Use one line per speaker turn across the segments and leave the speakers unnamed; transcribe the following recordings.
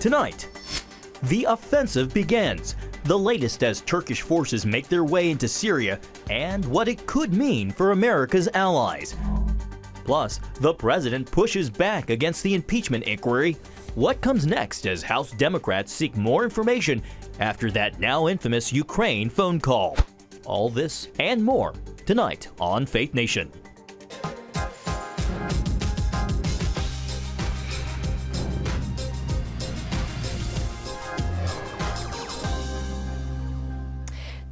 Tonight, the offensive begins. The latest as Turkish forces make their way into Syria and what it could mean for America's allies. Plus, the president pushes back against the impeachment inquiry. What comes next as House Democrats seek more information after that now infamous Ukraine phone call? All this and more tonight on Faith Nation.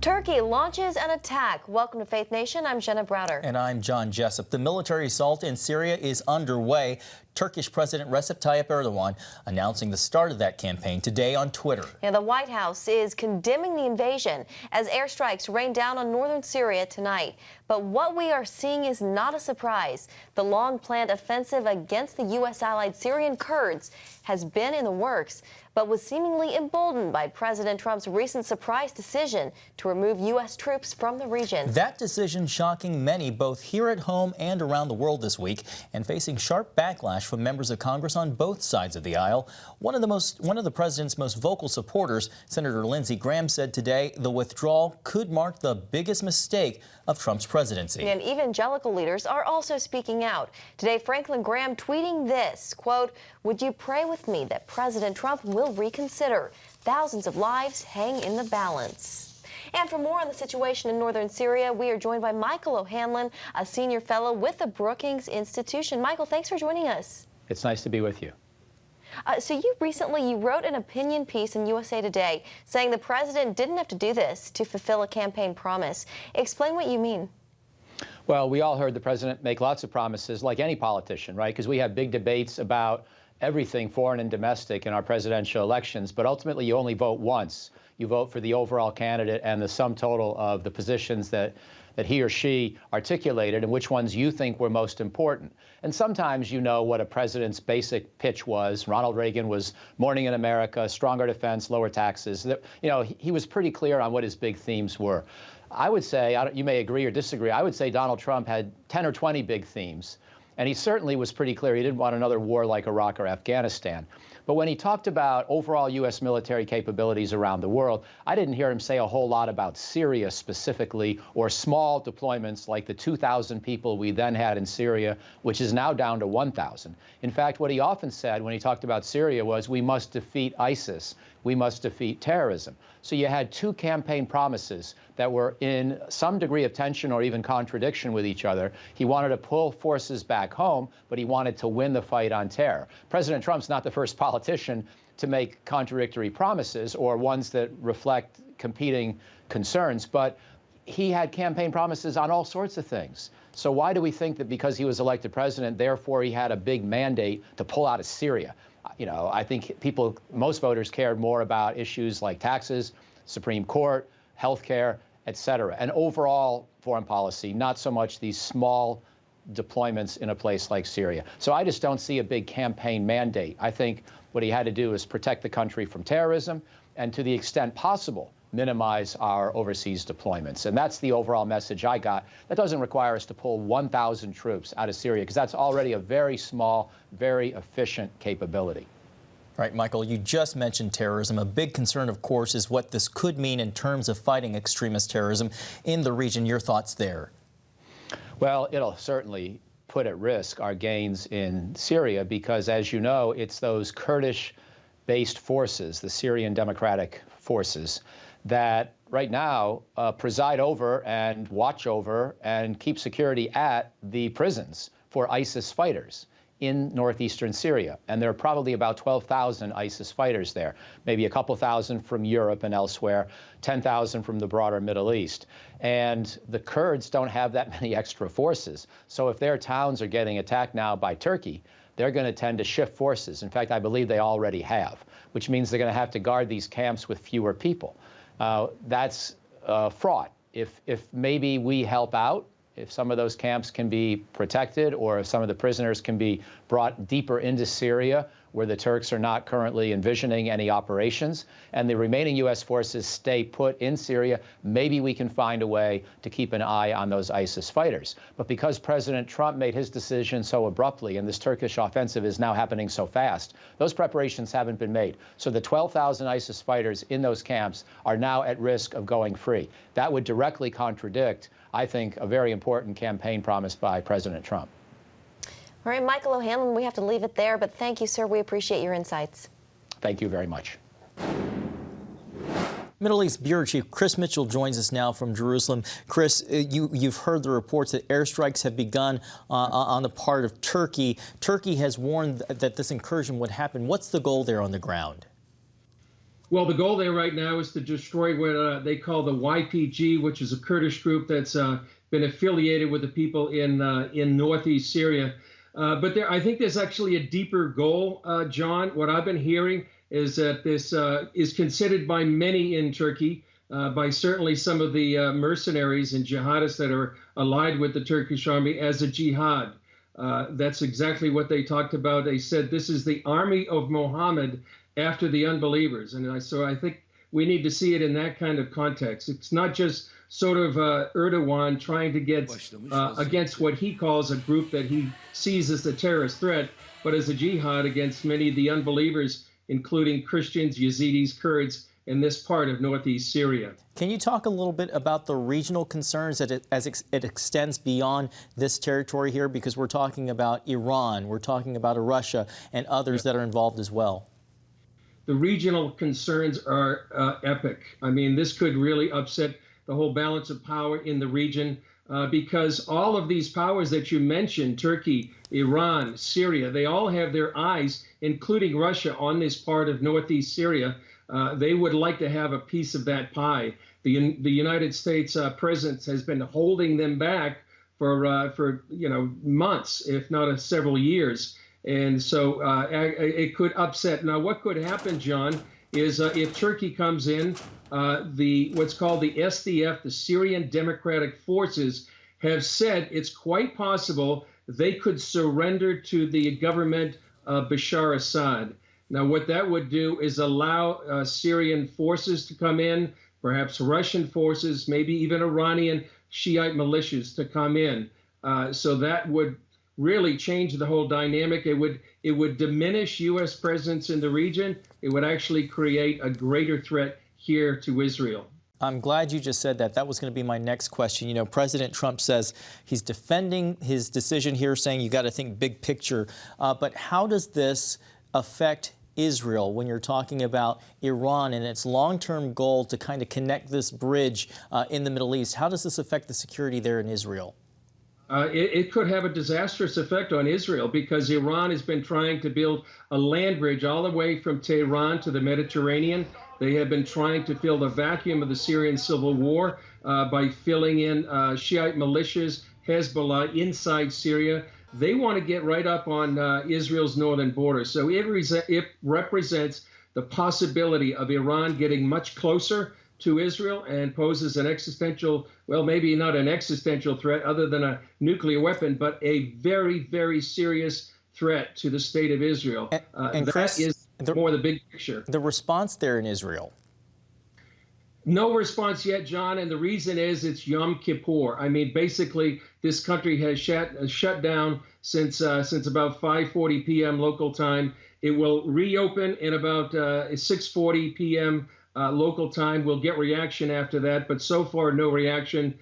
Turkey launches an attack. Welcome to Faith Nation. I'm Jenna Browder.
And I'm John Jessup. The military assault in Syria is underway. Turkish President Recep Tayyip Erdogan announcing the start of that campaign today on Twitter.
And the White House is condemning the invasion as airstrikes rain down on northern Syria tonight. But what we are seeing is not a surprise. The long-planned offensive against the U.S.-allied Syrian Kurds has been in the works, but was seemingly emboldened by President Trump's recent surprise decision to remove U.S. troops from the region.
That decision shocking many both here at home and around the world this week, and facing sharp backlash from members of Congress on both sides of the aisle. One of the president's most vocal supporters, Senator Lindsey Graham, said today the withdrawal could mark the biggest mistake of Trump's presidency.
And evangelical leaders are also speaking out. Today, Franklin Graham tweeting this, quote, "Would you pray with me that President Trump will reconsider? Thousands of lives hang in the balance." And for more on the situation in northern Syria, we are joined by Michael O'Hanlon, a senior fellow with the Brookings Institution. Michael, thanks for joining us.
It's nice to be with you.
So you recently wrote an opinion piece in USA Today saying the president didn't have to do this to fulfill a campaign promise. Explain what you mean.
Well, we all heard the president make lots of promises, like any politician, right? Because we have big debates about everything foreign and domestic in our presidential elections, but ultimately you only vote once. You vote for the overall candidate and the sum total of the positions that he or she articulated and which ones you think were most important. And sometimes you know what a president's basic pitch was. Ronald Reagan was Morning in America, stronger defense, lower taxes. You know, he was pretty clear on what his big themes were. I would say, you may agree or disagree, I would say Donald Trump had 10 or 20 big themes. And he certainly was pretty clear he didn't want another war like Iraq or Afghanistan. But when he talked about overall U.S. military capabilities around the world, I didn't hear him say a whole lot about Syria specifically, or small deployments like the 2,000 people we then had in Syria, which is now down to 1,000. In fact, what he often said when he talked about Syria was, we must defeat ISIS. We must defeat terrorism. So you had two campaign promises that were in some degree of tension or even contradiction with each other. He wanted to pull forces back home, but he wanted to win the fight on terror. President Trump's not the first politician to make contradictory promises or ones that reflect competing concerns, but he had campaign promises on all sorts of things. So why do we think that because he was elected president, therefore he had a big mandate to pull out of Syria? You know, I think most voters cared more about issues like taxes, Supreme Court, health care, et cetera, and overall foreign policy, not so much these small deployments in a place like Syria. So I just don't see a big campaign mandate. I think what he had to do is protect the country from terrorism and, to the extent possible, minimize our overseas deployments. And that's the overall message I got. That doesn't require us to pull 1,000 troops out of Syria, because that's already a very small, very efficient capability.
Right, Michael, you just mentioned terrorism. A big concern, of course, is what this could mean in terms of fighting extremist terrorism in the region. Your thoughts there?
Well, it'll certainly put at risk our gains in Syria because, as you know, it's those Kurdish-based forces, the Syrian Democratic Forces, that right now preside over and watch over and keep security at the prisons for ISIS fighters in northeastern Syria. And there are probably about 12,000 ISIS fighters there, maybe a couple thousand from Europe and elsewhere, 10,000 from the broader Middle East. And the Kurds don't have that many extra forces. So if their towns are getting attacked now by Turkey, they're going to tend to shift forces. In fact, I believe they already have, which means they're going to have to guard these camps with fewer people. That's fraught. If maybe we help out, if some of those camps can be protected or if some of the prisoners can be brought deeper into Syria, where the Turks are not currently envisioning any operations, and the remaining U.S. forces stay put in Syria, maybe we can find a way to keep an eye on those ISIS fighters. But because President Trump made his decision so abruptly, and this Turkish offensive is now happening so fast, those preparations haven't been made. So the 12,000 ISIS fighters in those camps are now at risk of going free. That would directly contradict, I think, a very important campaign promise by President Trump.
All right, Michael O'Hanlon, we have to leave it there, but thank you, sir. We appreciate your insights.
Thank you very much.
Middle East Bureau Chief Chris Mitchell joins us now from Jerusalem. Chris, you've heard the reports that airstrikes have begun on the part of Turkey. Turkey has warned that this incursion would happen. What's the goal there on the ground?
Well, the goal there right now is to destroy what they call the YPG, which is a Kurdish group that's been affiliated with the people in northeast Syria. But I think there's actually a deeper goal, John. What I've been hearing is that this is considered by many in Turkey, by certainly some of the mercenaries and jihadists that are allied with the Turkish army, as a jihad. That's exactly what they talked about. They said this is the army of Muhammad after the unbelievers. And so I think we need to see it in that kind of context. It's not just sort of Erdogan trying to get against what he calls a group that he sees as a terrorist threat, but as a jihad against many of the unbelievers, including Christians, Yazidis, Kurds, in this part of northeast Syria.
Can you talk a little bit about the regional concerns that as it extends beyond this territory here? Because we're talking about Iran, we're talking about Russia, and others that are involved as well.
The regional concerns are epic. I mean, this could really upset the whole balance of power in the region because all of these powers that you mentioned, Turkey, Iran, Syria, they all have their eyes, including Russia, on this part of northeast Syria. They would like to have a piece of that pie. The United States presence has been holding them back for months, if not several years. And so it could upset. Now, what could happen, John, is if Turkey comes in, what's called the SDF, the Syrian Democratic Forces, have said it's quite possible they could surrender to the government of Bashar Assad. Now, what that would do is allow Syrian forces to come in, perhaps Russian forces, maybe even Iranian Shiite militias to come in. So that would really change the whole dynamic. It would diminish U.S. presence in the region. It would actually create a greater threat here to Israel.
I'm glad you just said that. That was going to be my next question. You know, President Trump says he's defending his decision here, saying you got to think big picture. But how does this affect Israel when you're talking about Iran and its long-term goal to kind of connect this bridge in the Middle East? How does this affect the security there in Israel?
It could have a disastrous effect on Israel because Iran has been trying to build a land bridge all the way from Tehran to the Mediterranean. They have been trying to fill the vacuum of the Syrian civil war by filling in Shiite militias, Hezbollah inside Syria. They want to get right up on Israel's northern border. So it represents the possibility of Iran getting much closer to Israel and poses an existential, well, maybe not an existential threat other than a nuclear weapon, but a very, very serious threat to the state of Israel.
And Chris,
that is more the big picture.
The response there in Israel?
No response yet, John, and the reason is it's Yom Kippur. I mean, basically, this country has shut down since about 5:40 p.m. local time. It will reopen in about 6:40 p.m. Local time. We'll get reaction after that, but so far, no reaction.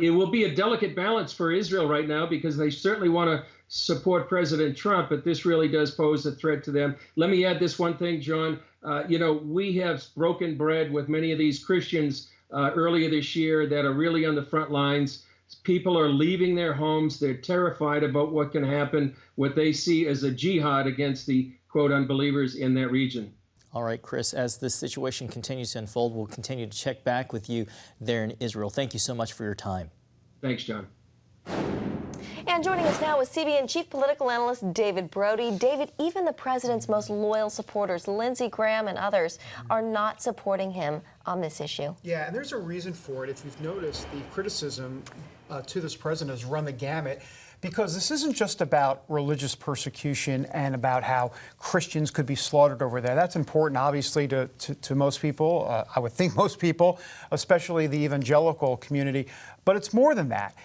It will be a delicate balance for Israel right now because they certainly want to support President Trump, but this really does pose a threat to them. Let me add this one thing, John. We have broken bread with many of these Christians earlier this year that are really on the front lines. People are leaving their homes. They're terrified about what can happen, what they see as a jihad against the, quote, unbelievers in that region.
All right, Chris, as this situation continues to unfold, we'll continue to check back with you there in Israel. Thank you so much for your time.
Thanks, John.
And joining us now is CBN Chief Political Analyst David Brody. David, even the president's most loyal supporters, Lindsey Graham and others, are not supporting him on this issue.
Yeah, and there's a reason for it. If you've noticed, the criticism to this president has run the gamut. because this isn't just about religious persecution and about how Christians could be slaughtered over there. That's important, obviously, to most people. I would think most people, especially the evangelical community. But it's more than that.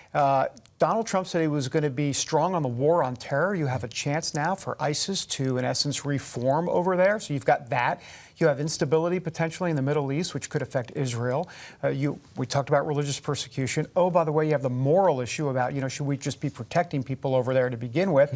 Donald Trump said he was going to be strong on the war on terror. You have a chance now for ISIS to, in essence, reform over there. So you've got that. You have instability potentially in the Middle East, which could affect Israel. We talked about religious persecution. Oh, by the way, you have the moral issue about, should we just be protecting people over there to begin with?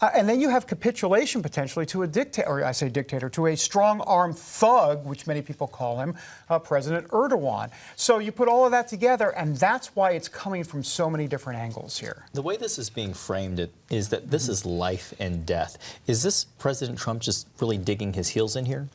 And then you have capitulation potentially to a dictator, or I say dictator, to a strong-armed thug, which many people call him, President Erdogan. So you put all of that together, and that's why it's coming from so many different angles here.
The way this is being framed is that this is life and death. Is this President Trump just really digging his heels in here?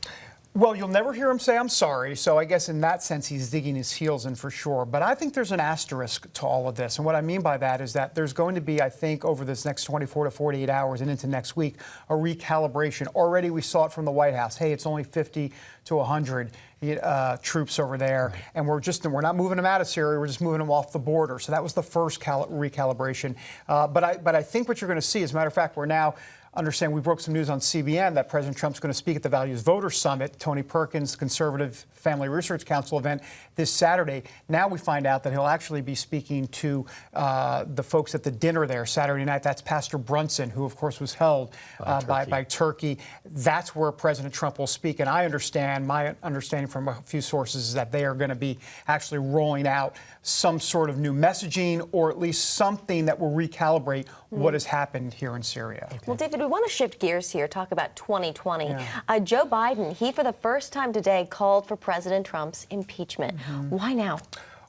Well, you'll never hear him say, I'm sorry. So I guess in that sense, he's digging his heels in for sure. But I think there's an asterisk to all of this. And what I mean by that is that there's going to be, I think, over this next 24 to 48 hours and into next week, a recalibration. Already we saw it from the White House. Hey, it's only 50 to 100 troops over there. And we're not moving them out of Syria. We're just moving them off the border. So that was the first recalibration. But I think what you're going to see, as a matter of fact, we're now understand we broke some news on CBN that President Trump's going to speak at the Values Voters Summit, Tony Perkins' Conservative Family Research Council event this Saturday. Now we find out that he'll actually be speaking to the folks at the dinner there Saturday night. That's Pastor Brunson, who, of course, was held by Turkey. That's where President Trump will speak. And my understanding from a few sources is that they are going to be actually rolling out some sort of new messaging, or at least something that will recalibrate what has happened here in Syria.
Okay. Well, David, we want to shift gears here, talk about 2020. Yeah. Joe Biden, he for the first time today called for President Trump's impeachment. Why now?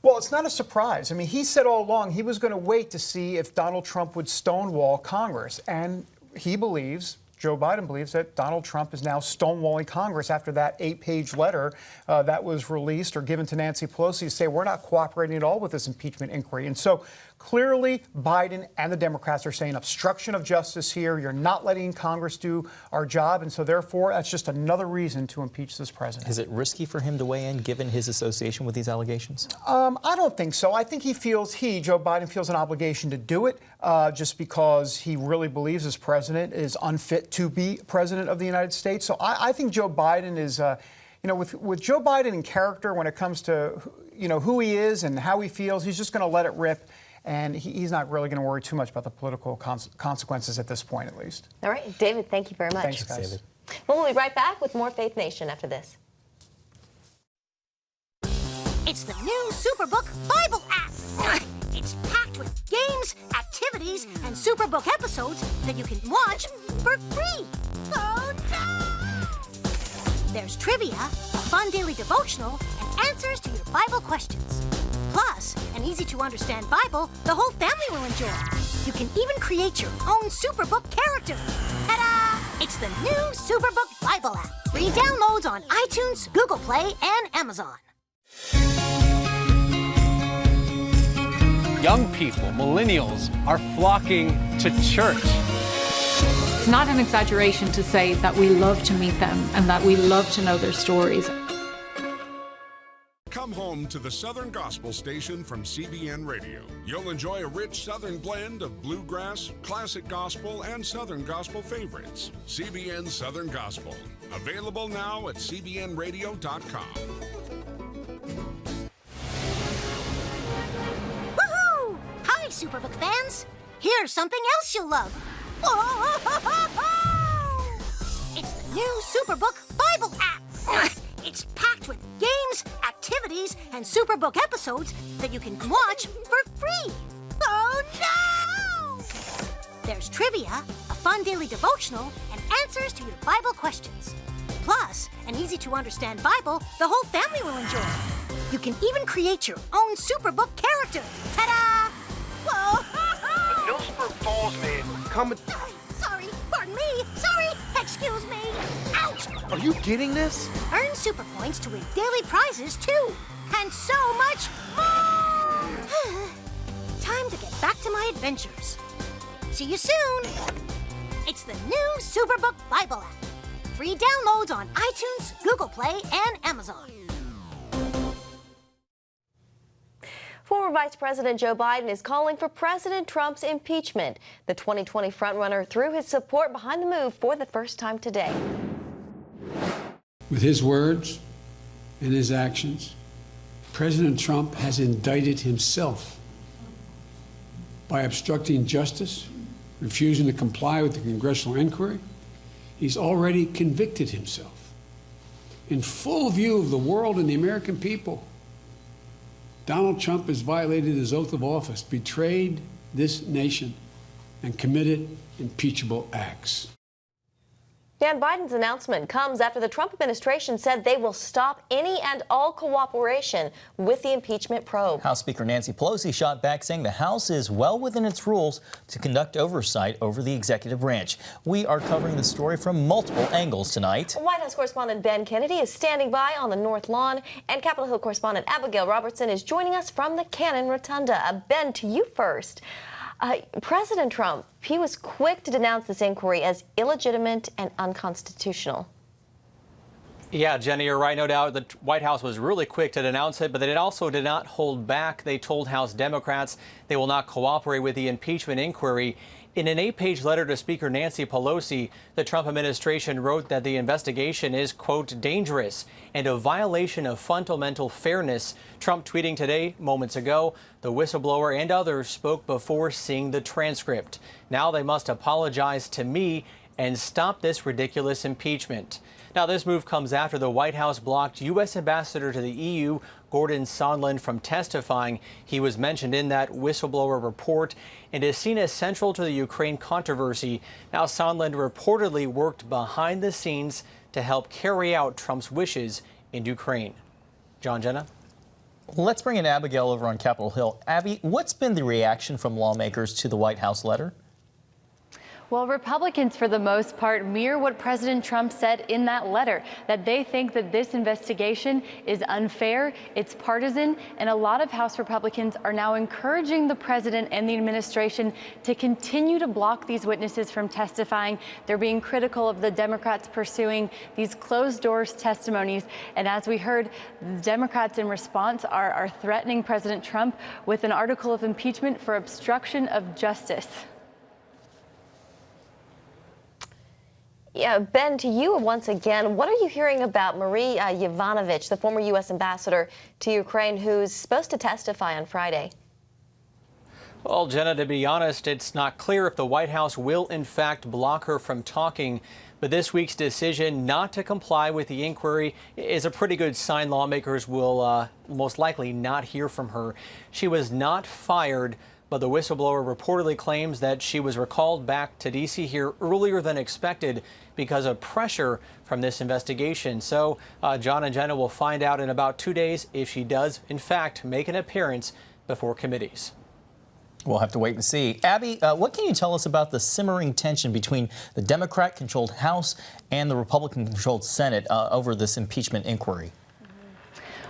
Well, it's not a surprise. I mean, he said all along he was going to wait to see if Donald Trump would stonewall Congress. And Joe Biden believes that Donald Trump is now stonewalling Congress after that 8-page letter that was released or given to Nancy Pelosi to say we're not cooperating at all with this impeachment inquiry. And so clearly Biden and the Democrats are saying obstruction of justice here. You're not letting Congress do our job. And so therefore, that's just another reason to impeach this president.
Is it risky for him to weigh in given his association with these allegations?
I don't think so. I think Joe Biden feels an obligation to do it just because he really believes this president is unfit to be president of the United States. So I think Joe Biden is, with Joe Biden in character when it comes to, who he is and how he feels, he's just going to let it rip. And he's not really going to worry too much about the political consequences at this point, at least.
All right. David, thank you very much.
Thanks, guys.
David.
Well, we'll be right back with more Faith Nation after this.
It's the new Superbook Bible app. It's packed with games, activities, and Superbook episodes that you can watch for free. Oh, no! There's trivia, a fun daily devotional, and answers to your Bible questions. Plus, an easy-to-understand Bible the whole family will enjoy. You can even create your own Superbook character. Ta-da! It's the new Superbook Bible app. Free downloads on iTunes, Google Play, and Amazon.
Young people, millennials, are flocking to church.
It's not an exaggeration to say that we love to meet them and that we love to know their stories.
Come home to the Southern Gospel Station from CBN Radio. You'll enjoy a rich Southern blend of bluegrass, classic gospel, and Southern Gospel favorites. CBN Southern Gospel. Available now at cbnradio.com.
Woohoo! Hi, Superbook fans. Here's something else you'll love. It's the new Superbook Bible app. It's packed with games, activities, and Superbook episodes that you can watch for free. Oh, no! There's trivia, a fun daily devotional, and answers to your Bible questions. Plus, an easy-to-understand Bible the whole family will enjoy. You can even create your own Superbook character. Ta-da! Whoa!
The Millsburg Falls man coming.
Sorry, pardon me. Sorry, excuse me. Ouch!
Are you getting this?
Earn super points to win daily prizes, too. And so much more! Time to get back to my adventures. See you soon. It's the new Superbook Bible app. Free downloads on iTunes, Google Play, and Amazon.
For Former Vice President Joe Biden is calling for President Trump's impeachment. The 2020 frontrunner threw his support behind the move for the first time today.
With his words and his actions, President Trump has indicted himself by obstructing justice, refusing to comply with the congressional inquiry. He's already convicted himself. In full view of the world and the American people, Donald Trump has violated his oath of office, betrayed this nation, and committed impeachable acts.
Dan, Biden's announcement comes after the Trump administration said they will stop any and all cooperation with the impeachment probe.
House Speaker Nancy Pelosi shot back, saying the House is well within its rules to conduct oversight over the executive branch. We are covering the story from multiple angles tonight.
White House correspondent Ben Kennedy is standing by on the North Lawn, and Capitol Hill correspondent Abigail Robertson is joining us from the Cannon Rotunda. Ben, to you first. President Trump, he was quick to denounce this inquiry as illegitimate and unconstitutional.
Yeah, Jenny, you're right. No doubt the White House was really quick to denounce it, but they also did not hold back. They told House Democrats they will not cooperate with the impeachment inquiry. In an 8-page letter to Speaker Nancy Pelosi, the Trump administration wrote that the investigation is, quote, dangerous and a violation of fundamental fairness. Trump tweeting today, moments ago, the whistleblower and others spoke before seeing the transcript. Now they must apologize to me and stop this ridiculous impeachment. Now, this move comes after the White House blocked U.S. Ambassador to the EU, Gordon Sondland, from testifying. He was mentioned in that whistleblower report and is seen as central to the Ukraine controversy. Now, Sondland reportedly worked behind the scenes to help carry out Trump's wishes in Ukraine. John, Jenna?
Let's bring in Abigail over on Capitol Hill. Abby, what's been the reaction from lawmakers to the White House letter?
Well, Republicans, for the most part, mirror what President Trump said in that letter, that they think that this investigation is unfair, it's partisan, and a lot of House Republicans are now encouraging the president and the administration to continue to block these witnesses from testifying. They're being critical of the Democrats pursuing these closed-doors testimonies. And as we heard, the Democrats in response are threatening President Trump with an article of impeachment for obstruction of justice.
Yeah, Ben, to you once again, what are you hearing about Marie Yovanovitch, the former U.S. ambassador to Ukraine, who's supposed to testify on Friday?
Well, Jenna, to be honest, it's not clear if the White House will, in fact, block her from talking. But this week's decision not to comply with the inquiry is a pretty good sign. Lawmakers will most likely not hear from her. She was not fired, but the whistleblower reportedly claims that she was recalled back to D.C. here earlier than expected because of pressure from this investigation. So John and Jenna will find out in about 2 days if she does, in fact, make an appearance before committees.
We'll have to wait and see. Abby, what can you tell us about the simmering tension between the Democrat-controlled House and the Republican-controlled Senate over this impeachment inquiry?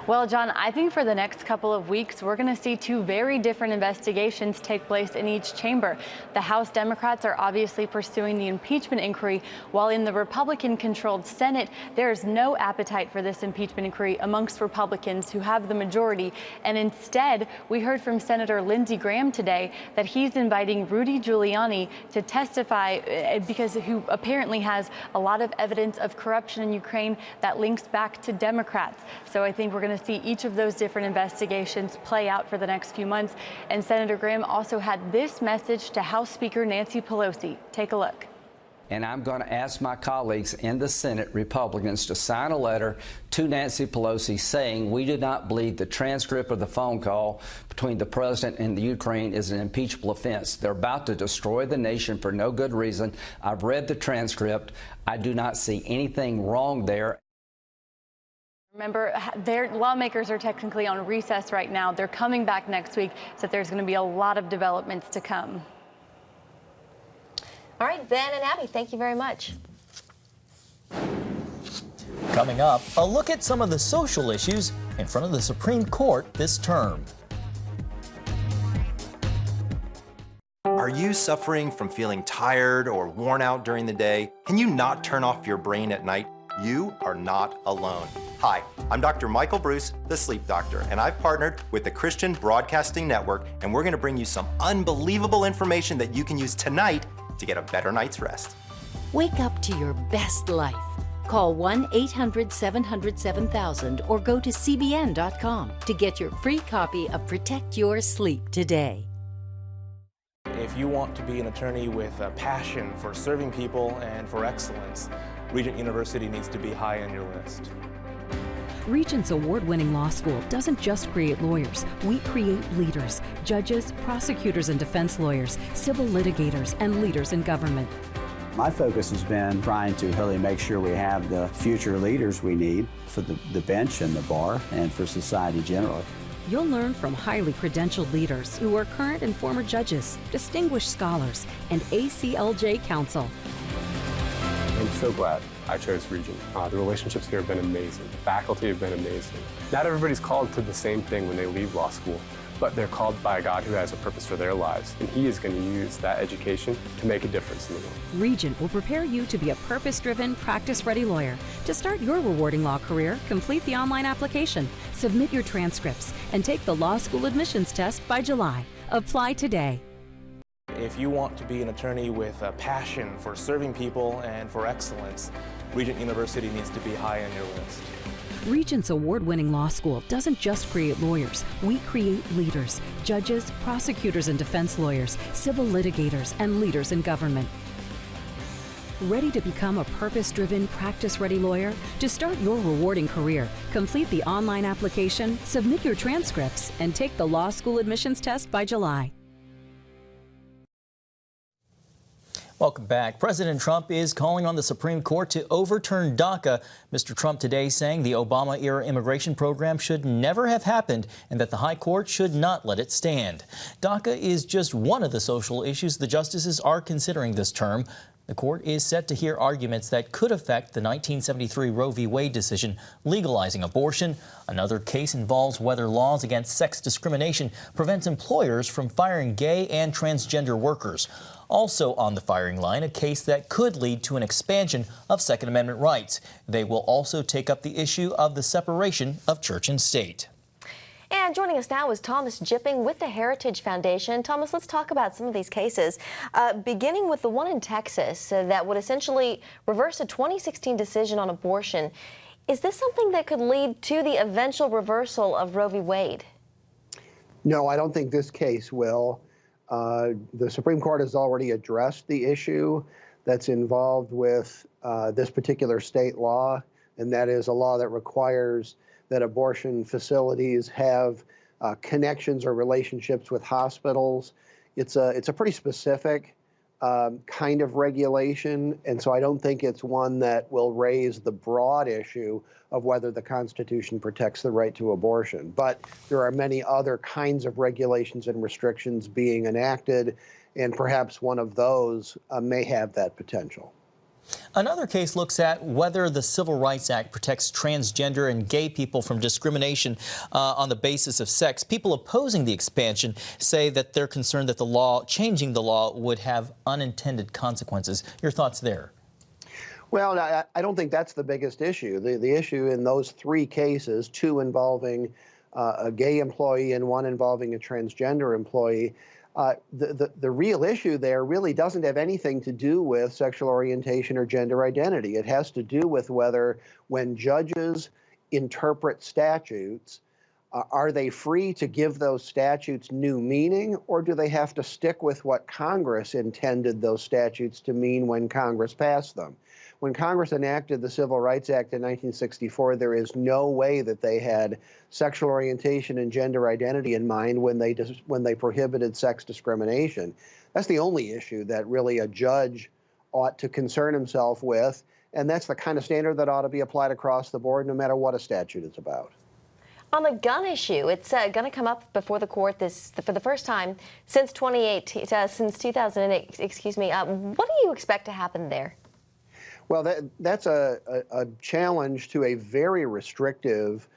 Well, John, I think for the next couple of weeks, we're going to see two very different investigations take place in each chamber. The House Democrats are obviously pursuing the impeachment inquiry, while in the Republican-controlled Senate, there's no appetite for this impeachment inquiry amongst Republicans who have the majority. And instead, we heard from Senator Lindsey Graham today that he's inviting Rudy Giuliani to testify because who apparently has a lot of evidence of corruption in Ukraine that links back to Democrats. So I think we're going to see each of those different investigations play out for the next few months. And Senator Graham also had this message to House Speaker Nancy Pelosi. Take a look.
And I'm going to ask my colleagues in the Senate, Republicans, to sign a letter to Nancy Pelosi saying we do not believe the transcript of the phone call between the president and the Ukraine is an impeachable offense. They're about to destroy the nation for no good reason. I've read the transcript. I do not see anything wrong there.
Remember, their lawmakers are technically on recess right now. They're coming back next week, so there's going to be a lot of developments to come.
All right, Ben and Abby, thank you very much.
Coming up, a look at some of the social issues in front of the Supreme Court this term.
Are you suffering from feeling tired or worn out during the day? Can you not turn off your brain at night? You are not alone. Hi, I'm Dr. Michael Bruce, the Sleep Doctor, and I've partnered with the Christian Broadcasting Network, and we're going to bring you some unbelievable information that you can use tonight to get a better night's rest.
Wake up to your best life. Call 1-800-700-7000 or go to cbn.com to get your free copy of Protect Your Sleep today.
If you want to be an attorney with a passion for serving people and for excellence, Regent University needs to be high on your list.
Regent's award-winning law school doesn't just create lawyers. We create leaders, judges, prosecutors and defense lawyers, civil litigators, and leaders in government.
My focus has been trying to really make sure we have the future leaders we need for the bench and the bar and for society generally.
You'll learn from highly credentialed leaders who are current and former judges, distinguished scholars, and ACLJ counsel.
I'm so glad I chose Regent. The relationships here have been amazing. The faculty have been amazing. Not everybody's called to the same thing when they leave law school, but they're called by a God who has a purpose for their lives, and He is going to use that education to make a difference in the world.
Regent will prepare you to be a purpose-driven, practice-ready lawyer. To start your rewarding law career, complete the online application, submit your transcripts, and take the law school admissions test by July. Apply today.
If you want to be an attorney with a passion for serving people and for excellence, Regent University needs to be high on your list.
Regent's award-winning law school doesn't just create lawyers. We create leaders, judges, prosecutors and defense lawyers, civil litigators, and leaders in government. Ready to become a purpose-driven, practice-ready lawyer? To start your rewarding career, complete the online application, submit your transcripts, and take the law school admissions test by July.
Welcome back. President Trump is calling on the Supreme Court to overturn DACA. Mr. Trump today saying the Obama-era immigration program should never have happened and that the High Court should not let it stand. DACA is just one of the social issues the justices are considering this term. The court is set to hear arguments that could affect the 1973 Roe v. Wade decision legalizing abortion. Another case involves whether laws against sex discrimination prevents employers from firing gay and transgender workers. Also on the firing line, a case that could lead to an expansion of Second Amendment rights. They will also take up the issue of the separation of church and state.
And joining us now is Thomas Jipping with the Heritage Foundation. Thomas, let's talk about some of these cases, beginning with the one in Texas that would essentially reverse a 2016 decision on abortion. Is this something that could lead to the eventual reversal of Roe v. Wade?
No, I don't think this case will. The Supreme Court has already addressed the issue that's involved with this particular state law, and that is a law that requires that abortion facilities have connections or relationships with hospitals. It's a pretty specific kind of regulation, and so I don't think it's one that will raise the broad issue of whether the Constitution protects the right to abortion. But there are many other kinds of regulations and restrictions being enacted, and perhaps one of those may have that potential.
Another case looks at whether the Civil Rights Act protects transgender and gay people from discrimination on the basis of sex. People opposing the expansion say that they're concerned that changing the law would have unintended consequences. Your thoughts there?
Well, I don't think that's the biggest issue. The issue in those three cases, two involving a gay employee and one involving a transgender employee, the real issue there really doesn't have anything to do with sexual orientation or gender identity. It has to do with whether, when judges interpret statutes, are they free to give those statutes new meaning, or do they have to stick with what Congress intended those statutes to mean when Congress passed them? When Congress enacted the Civil Rights Act in 1964, there is no way that they had sexual orientation and gender identity in mind when they prohibited sex discrimination. That's the only issue that really a judge ought to concern himself with, and that's the kind of standard that ought to be applied across the board, no matter what a statute is about.
On the gun issue, it's going to come up before the court for the first time since 2008. Excuse me. What do you expect to happen there?
Well, that's a challenge to a very restrictive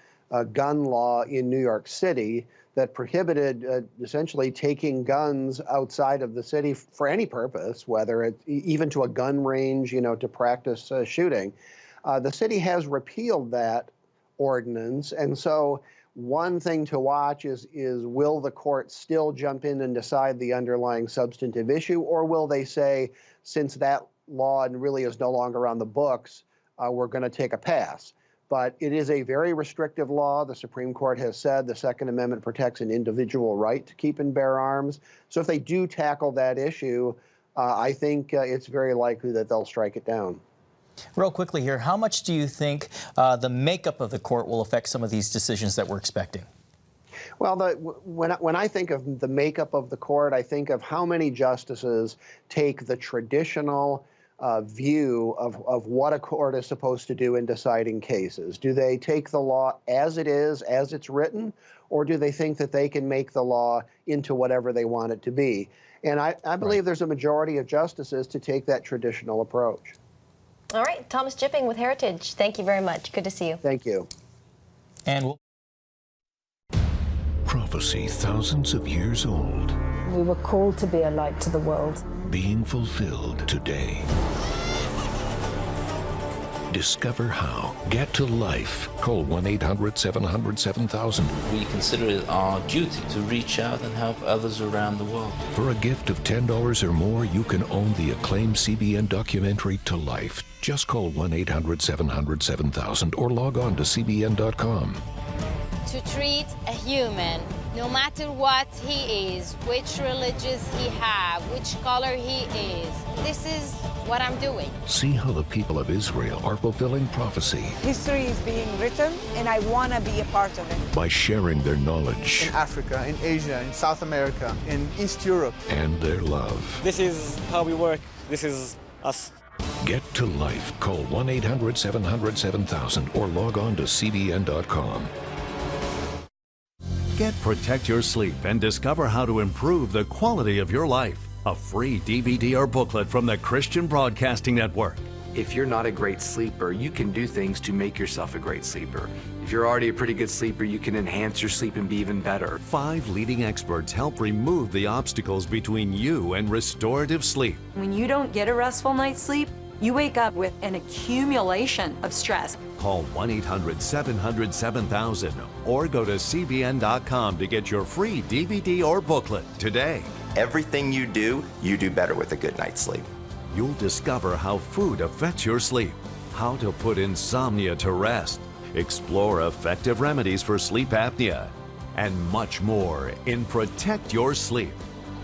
gun law in New York City that prohibited essentially taking guns outside of the city for any purpose, whether it's even to a gun range, to practice shooting. The city has repealed that ordinance. And so one thing to watch is will the court still jump in and decide the underlying substantive issue, or will they say, since that law really is no longer on the books, we're going to take a pass? But it is a very restrictive law. The Supreme Court has said the Second Amendment protects an individual right to keep and bear arms. So if they do tackle that issue, I think it's very likely that they'll strike it down.
Real quickly here, how much do you think the makeup of the court will affect some of these decisions that we're expecting?
Well, when I think of the makeup of the court, I think of how many justices take the traditional view of what a court is supposed to do in deciding cases. Do they take the law as it is, as it's written, or do they think that they can make the law into whatever they want it to be? And I believe there's a majority of justices to take that traditional approach.
All right, Thomas Jipping with Heritage. Thank you very much. Good to see you.
Thank you.
And
prophecy thousands of years old.
We were called to be a light to the world.
Being fulfilled today. Discover how. Get to life. Call 1-800-700-7000.
We consider it our duty to reach out and help others around the world.
For a gift of $10 or more, you can own the acclaimed CBN documentary To Life. Just call 1-800-700-7000 or log on to CBN.com.
To treat a human, no matter what he is, which religious he have, which color he is, this is what I'm doing.
See how the people of Israel are fulfilling prophecy.
History is being written, and I want to be a part of it.
By sharing their knowledge.
In Africa, in Asia, in South America, in East Europe.
And their love.
This is how we work. This is us.
Get to life. Call 1-800-700-7000 or log on to CBN.com.
Get Protect Your Sleep and discover how to improve the quality of your life. A free DVD or booklet from the Christian Broadcasting Network.
If you're not a great sleeper, you can do things to make yourself a great sleeper. If you're already a pretty good sleeper, you can enhance your sleep and be even better.
5 leading experts help remove the obstacles between you and restorative sleep.
When you don't get a restful night's sleep, you wake up with an accumulation of stress.
Call 1-800-700-7000 or go to CBN.com to get your free DVD or booklet today.
Everything you do better with a good night's sleep.
You'll discover how food affects your sleep, how to put insomnia to rest, explore effective remedies for sleep apnea, and much more in Protect Your Sleep.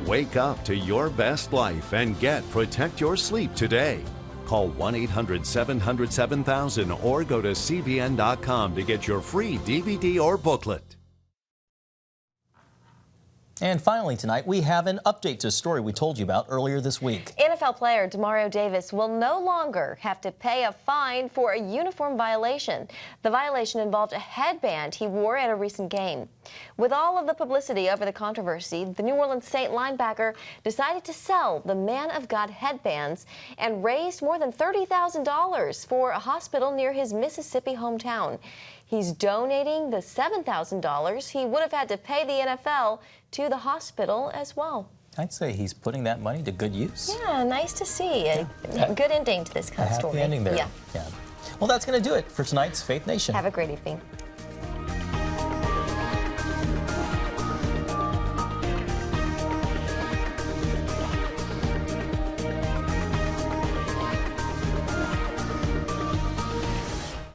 Wake up to your best life and get Protect Your Sleep today. Call 1-800-700-7000 or go to CBN.com to get your free DVD or booklet.
And finally tonight, we have an update to a story we told you about earlier this week.
NFL player Demario Davis will no longer have to pay a fine for a uniform violation. The violation involved a headband he wore at a recent game. With all of the publicity over the controversy, the New Orleans Saint linebacker decided to sell the Man of God headbands and raised more than $30,000 for a hospital near his Mississippi hometown. He's donating the $7,000 he would have had to pay the NFL to the hospital as well.
I'd say he's putting that money to good use.
Yeah, nice to see. A good ending to this kind of story.
Happy ending there.
Yeah.
Well, that's going to do it for tonight's Faith Nation.
Have a great evening.